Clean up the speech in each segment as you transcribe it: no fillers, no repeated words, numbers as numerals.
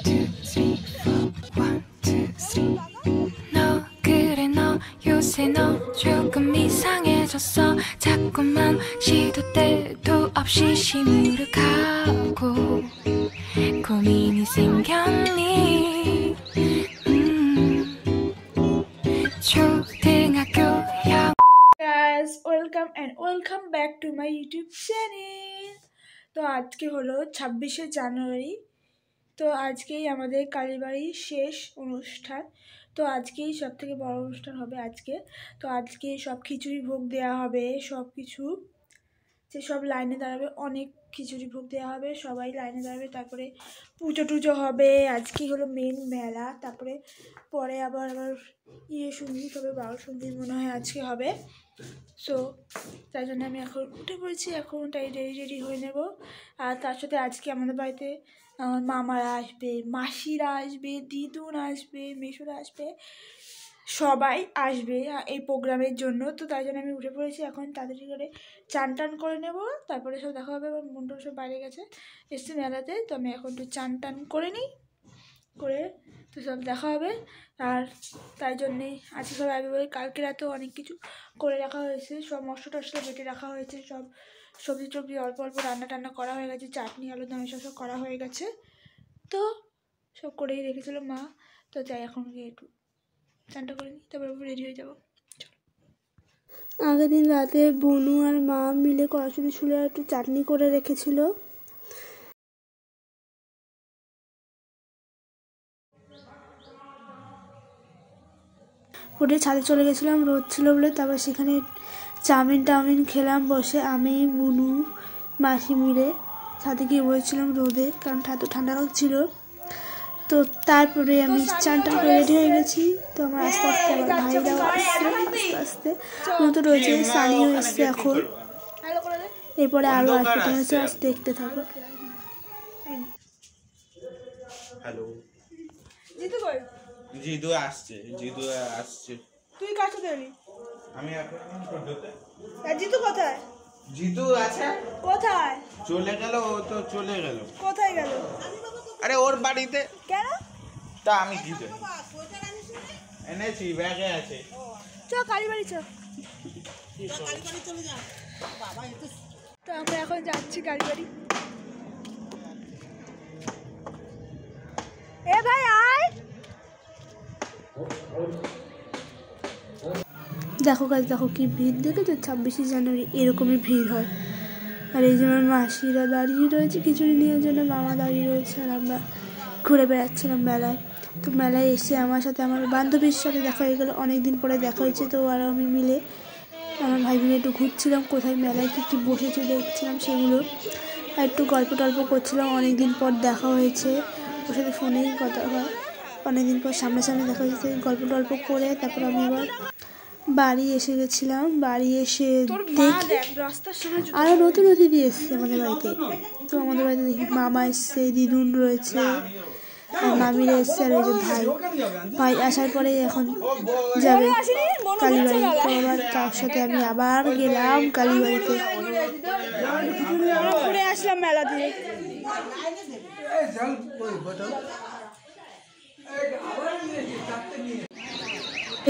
two, three, four. 1, 2, 3. 너 그래 너 요새 너 조금 이상해졌어. 자꾸만 시도 때도 없이 시무룩하고 고민이 생겼니? 초등학교 guys, welcome back to my YouTube channel. তো আজকে হলো 26শে জানুয়ারি। তো আজকেই আমাদের কালীবাড়ির শেষ অনুষ্ঠান। তো আজকেই সব থেকে বড় অনুষ্ঠান হবে আজকে। তো আজকে সব খিচুড়ি ভোগ দেওয়া হবে, সব কিছু যে সব লাইনে দাঁড়াবে, অনেক খিচুড়ি ভোগ দেওয়া হবে, সবাই লাইনে দাঁড়াবে। তারপরে পুজো টুজো হবে। আজকেই হলো মেন মেলা। তারপরে পরে আবার সঙ্গীত হবে, বাউল সঙ্গীত মনে হয় আজকে হবে। সো তাই জন্য আমি এখন উঠে পড়েছি, এখন তাই রেডি হয়ে নেব। আর তার সাথে আজকে আমাদের বাড়িতে আমার মামারা আসবে, মাসিরা আসবে, দিদুন আসবে, মেসোরা আসবে, সবাই আসবে এই প্রোগ্রামের জন্য। তো তাই জন্য আমি উঠে পড়েছি, এখন তাড়াতাড়ি করে চান টান করে নেব। তারপরে সব দেখা হবে। আমার মনটা সব বাইরে গেছে, এসছে মেলাতে। তো আমি এখন একটু চান টান করে নিই, করে তো সব দেখা হবে। আর তাই জন্যেই আজকে সব আগে বলে, কালকে রাতেও অনেক কিছু করে রাখা হয়েছে, সব মশলা টশলা বেটে রাখা হয়েছে, সব সবজি টবজি অল্প অল্প রান্না টান্না করা হয়ে গেছে, চাটনি আলুর দম এসব সব করা হয়ে গেছে। তো সব করেই রেখেছিল মা। তো যাই এখন গিয়ে একটু চানটা করে নিই, তারপর রেডি হয়ে যাবো। আগের দিন রাতে বনু আর মা মিলে কড়াশুটি ছুলে একটু চাটনি করে রেখেছিল। উঠে ছাদে চলে গেছিলাম, রোদ ছিল বলে। তারপর সেখানে চাউমিন খেলাম বসে, আমি বুনু মাসি মিলে ছাদে গিয়ে বসেছিলাম রোদে, কারণ ঠান্ডা লাগছিল। তো তারপরে আমি চান টান করে রেডি হয়ে গেছি। তো আমার আস্তে আস্তে আমার ভাইরাও আসছে, আস্তে আস্তে রয়েছে, সানিও এসছে এখন। এরপরে আরও আসতে হয়েছে, আজ দেখতে থাকো। হ্যালো, জিদু আসছে। তুই কাছে দেবি? আমি এখন পদ্ধতি। জিতু কোথায়? জিদু আছে। কোথায় চলে গেল? ও তো চলে গেল। কোথায় গেল? আরে ওর বাড়িতে। কেন? তা আমি কি জানি, এনেছি, ব্যাগে আছে। চ কালীবাড়ি, চ কালীবাড়ি চলে যা বাবা। তো আমরা এখন যাচ্ছি কালীবাড়ি। এ ভাই আয়। দেখো গাছ, দেখো কি ভিড়, দেখেছো? 26শে জানুয়ারি এরকমই ভিড় হয়। আর এই জন্য মাসিরা দাঁড়িয়ে রয়েছে খিচুড়ি নেওয়ার জন্য, মামা দাঁড়িয়ে রয়েছে, আর আমরা ঘুরে বেড়াচ্ছিলাম মেলায়। তো মেলায় এসে আমার সাথে আমার বান্ধবীর সাথে দেখা হয়ে গেলো, অনেকদিন পরে দেখা হয়েছে। তো আর আমি মিলে, আমার ভাই মিলে একটু ঘুরছিলাম, কোথায় মেলায় কী কী বসেছে দেখছিলাম সেগুলো, আর একটু গল্প টল্প করছিলাম। অনেকদিন পর দেখা হয়েছে, ওর সাথে ফোনেই কথা হয়, অনেকদিন পর সামনাসামনি দেখা হয়েছে। গল্প টল্প করে তারপর আমি আবার বাড়ি এসে গেছিলাম। বাড়ি এসে দেখি আরও নতুন অতিথি এসছে আমাদের বাড়িতে। তো আমাদের বাড়িতে দেখি মামা এসছে, দিদুন রয়েছে, মামিরা এসছে, আর এই যে ভাই আসার পরে এখন যাবে কালীবাড়ি। তো আবার তার সাথে আমি আবার গেলাম কালীবাড়িতে, ঘুরে আসলাম মেলা দিয়ে।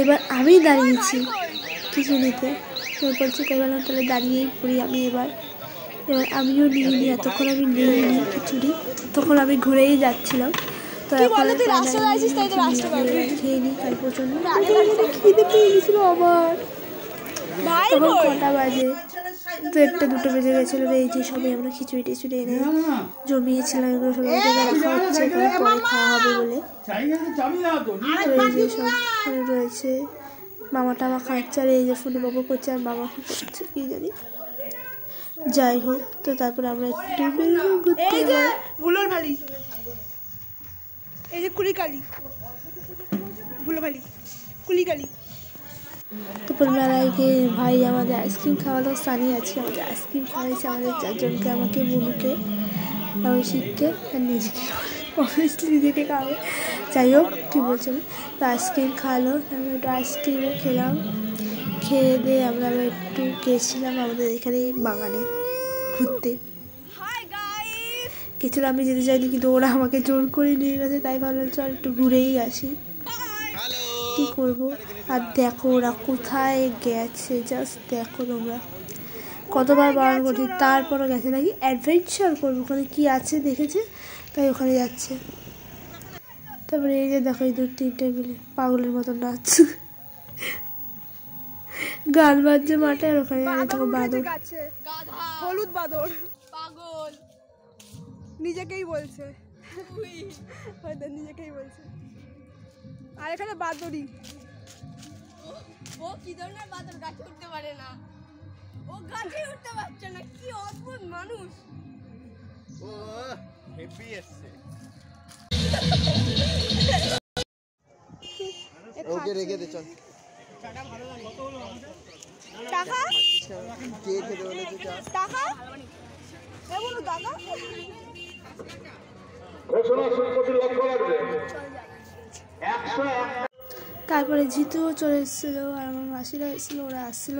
এবার আমি দাঁড়িয়েছি কিছু নিতে, বলছি তাই বললাম তাহলে দাঁড়িয়েই পড়ি আমি। এবার আমিও নিইনি, এতক্ষণ আমি নিইনি খিচুড়ি, তখন আমি ঘুরেই যাচ্ছিলাম। তো খেয়ে নিই, তাই প্রচন্ড খিদে পেয়ে গেছিল আমার। তখন কটা বাজে? 1টা 2টো বেজে গেছিলো। এই যে সবাই আমরা খিচুড়ি টিচুড়ি এনে জমিয়েছিলাম, এগুলো সবাই রাখা হচ্ছে, পরে খাওয়া হবে বলে। তো এই যে সব রয়েছে, মামা টামা খাচ্ছে, আর এই যে ফোনে বাবু করছে, আর মামা কি করছে কি জানি। যাই হোক, তো তারপরে আমরা একটু ঘুরতে যাই। ভুলোর ভালি, এই যে কুলিকালি, ভুলো ভালি, কুলিকালি। তারপর মেলায় গিয়ে ভাই আমাদের আইসক্রিম খাওয়ালো, সানি আজকে আমাদের আইসক্রিম খাওয়াইছে, আমাদের 4 জনকে, আমাকে, বুনুকে, অভিষেককে, আর নিজেকে খাওয়াবে। যাই হোক, কী বলছেন, তো আইসক্রিম খাওয়ালো, আমরা একটু আইসক্রিমও খেলাম। খেয়ে দিয়ে আমরা একটু গেছিলাম আমাদের এখানে বাগানে ঘুরতে। গেছিলো, আমি যেতে চাইনি কিন্তু ওরা আমাকে জোর করে নিয়ে গেছে, তাই ভাবলাম চল একটু ঘুরেই আসি, কি করব। আর দেখো ওরা কোথায় গেছে, জাস্ট দেখো তোমরা, কতবার বারণ করছি তারপরও গেছে, নাকি অ্যাডভেঞ্চার করবো, ওখানে কি আছে দেখেছে তাই ওখানে যাচ্ছে। তারপরে এই যে দেখো এই 2-3টে মিলে পাগলের মতন নাচছে, গান বাজছে মাঠে, আর ওখানে দেখো বাদর, হলুদ বাদর পাগল নিজেকেই বলছে, নিজেকেই বলছে। আর এখানে বাদরি, ও কি ধরনের বাদর, গাছে উঠতে পারে না, ও গাছে উঠতে পারছে না, কি অদ্ভুত মানুষ। ও হেভি এসছে। ওকে রেখে দে চল। টাকা কে খেতে বলেছে চা? টাকা এ বলো টাকা। তারপরে জিতুও চলে এসেছিলো, আর আমার মাসিরা এসেছিলো, ওরা আসছিল।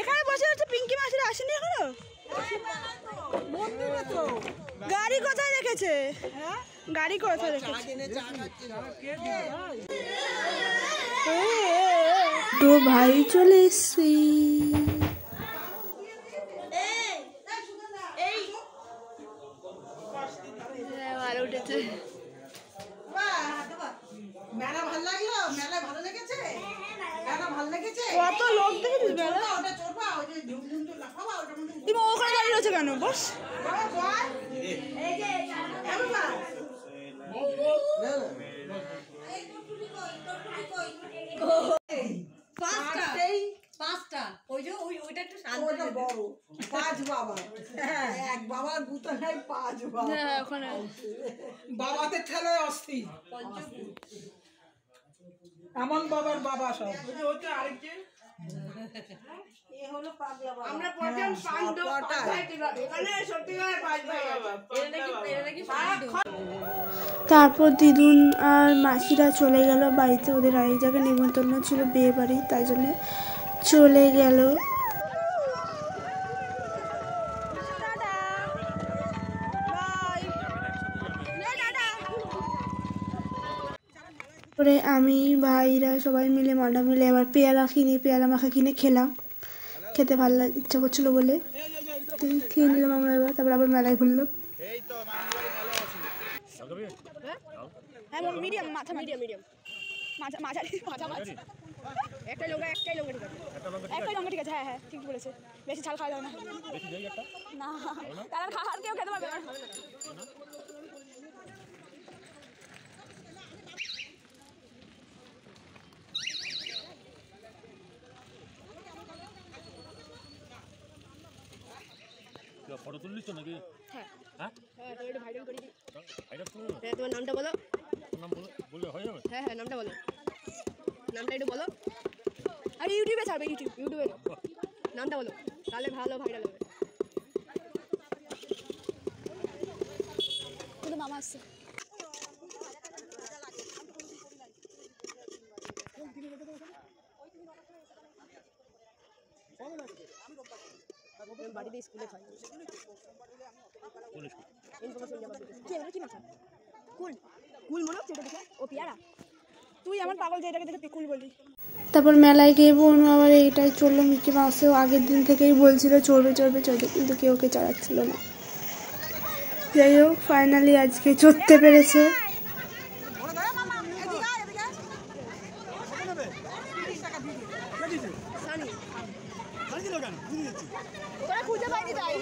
এখানে বসে আছে পিঙ্কি মাসিরা আসেনি এখনো? গাড়ি কোথায় রেখেছে? গাড়ি কোথায় রেখেছে? তো ভাই চলে এসছি। ভালো উঠেছে, মেলা ভালো লাগলো, মেলা ভালো লেগেছে, মেলা ভালো লেগেছে। কত লোক দেখেছিস মেলা? ওটা চড়বা, ওই যে ঝুম ঝুম তো লাফাবা, ওটার মধ্যে তুমি ওখানে দাঁড়িয়ে রয়েছে কেন? বস। এই যে বাবা পাঁচটা, ওই যে ওইটা একটু ওটা বড় 5 বাবা, হ্যাঁ এক বাবার গুতো নাই 5 বাবা। হ্যাঁ ওখানে বাবাতে ঠেলায় অস্থির, এমন বাবার বাবা সব। এ হলো পাগলা বাবা। আমরা পড়তাম পাঁচ এখানে সত্যিকার 5 বাবা। এটা নাকি সাধু। তারপর দিদুন আর মাসিরা চলে গেল বাড়িতে, ওদের আরেক জায়গায় নিমন্ত্রণ ছিল বিয়ে বাড়ি, তাই জন্য চলে গেল। পরে আমি ভাইরা সবাই মিলে মাডা মিলে আবার পেয়ারা মাখা কিনে খেলাম, খেতে ভালো ইচ্ছা করছিলো বলে খেয়ে নিলাম আমরা। এবার তারপর আবার মেলায় ঘুরলাম। এই তো মামাবাড়ি মেলা আছে। হ্যাঁ মিডিয়াম মাথা মিডিয়াম মাঝারি মাথা মাছ একটাই লঙ্কা ঠিক আছে। হ্যাঁ হ্যাঁ ঠিক বলেছে, বেশি ঝাল খাওয়া যাবে না। না তারা আর কেউ খেতে পারবে না। ফটো তুললিস তো নাকি? হ্যাঁ হ্যাঁ হ্যাঁ তো এটা ভাইরাল করে দিই। ভাইরাল করে হ্যাঁ তোমার নামটা বলো। নাম বললে হয়ে যাবে? হ্যাঁ হ্যাঁ নামটা বলো, নামটা একটু বলো। আর ইউটিউবে ছাড়বে, ইউটিউবে নামটা বলো, তাহলে ভালো ভাইরাল হবে। কিন্তু মামা আসছে। বাড়িতে স্কুলে খাই। কি মাথা? কুল মনে হচ্ছে এটা দেখে, ও পেয়ারা। তুই আমার পাগল, যে এটাকে দেখে কুল বলি। তারপর মেলায় গিয়ে বোন আবার এইটাই চললো, মিকি মাউসেও আগের দিন থেকেই বলছিল চড়বে কিন্তু কেউ ওকে চড়াচ্ছিল না। যাই হোক ফাইনালি আজকে চড়তে পেরেছে। খুঁজে পাইনি তাই।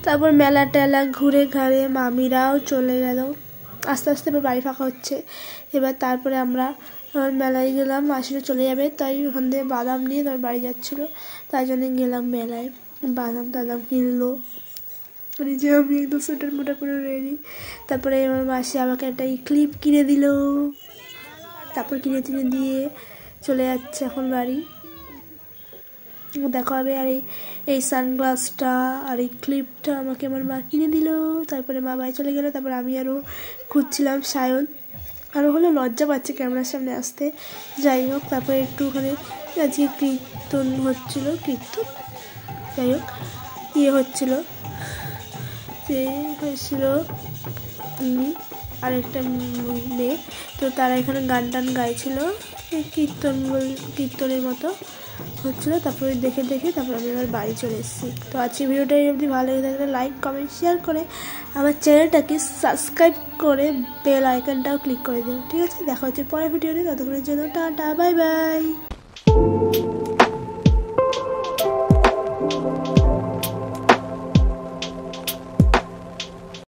তারপর মেলা টেলা ঘুরে ঘাড়ে মামিরাও চলে গেল, আস্তে আস্তে এবার বাড়ি ফাঁকা হচ্ছে। এবার তারপরে আমরা মেলায় গেলাম, মাসিরা চলে যাবে তাই ওখান থেকে বাদাম নিয়ে তার বাড়ি যাচ্ছিলো, তাই জন্য গেলাম মেলায়, বাদাম টাদাম কিনলো, যে আমি একদম সোয়েটার মোটা করে রেডি। তারপরে আমার মাসি আমাকে একটা ক্লিপ কিনে দিল, তারপর কিনে টিনে দিয়ে চলে যাচ্ছে এখন বাড়ি। দেখা হবে। আর এই সানগ্লাসটা আর এই ক্লিপটা আমাকে আমার মা কিনে দিল। তারপরে মা বাড়ি চলে গেলো। তারপরে আমি আরও খুঁজছিলাম সায়ন, আরও হলো লজ্জা পাচ্ছে ক্যামেরার সামনে আসতে। যাই হোক, তারপরে একটু ওখানে আজকে কীর্তন হচ্ছিলো, যাই হোক হচ্ছিলো, যে হয়েছিল আরেকটা মেয়ে, তো তারা এখানে গান টান গাইছিল, কীর্তনের মতো হচ্ছিলো। তারপরে দেখে তারপর আমি এবার বাড়ি চলে এসেছি। তো আজকে ভিডিওটা যদি ভালো লেগে থাকলে লাইক কমেন্ট শেয়ার করে আমার চ্যানেলটাকে সাবস্ক্রাইব করে বেল আইকনটাও ক্লিক করে দিও, ঠিক আছে? দেখা হচ্ছে পরের ভিডিওতে, ততক্ষণের জন্য টাটা, বাই বাই।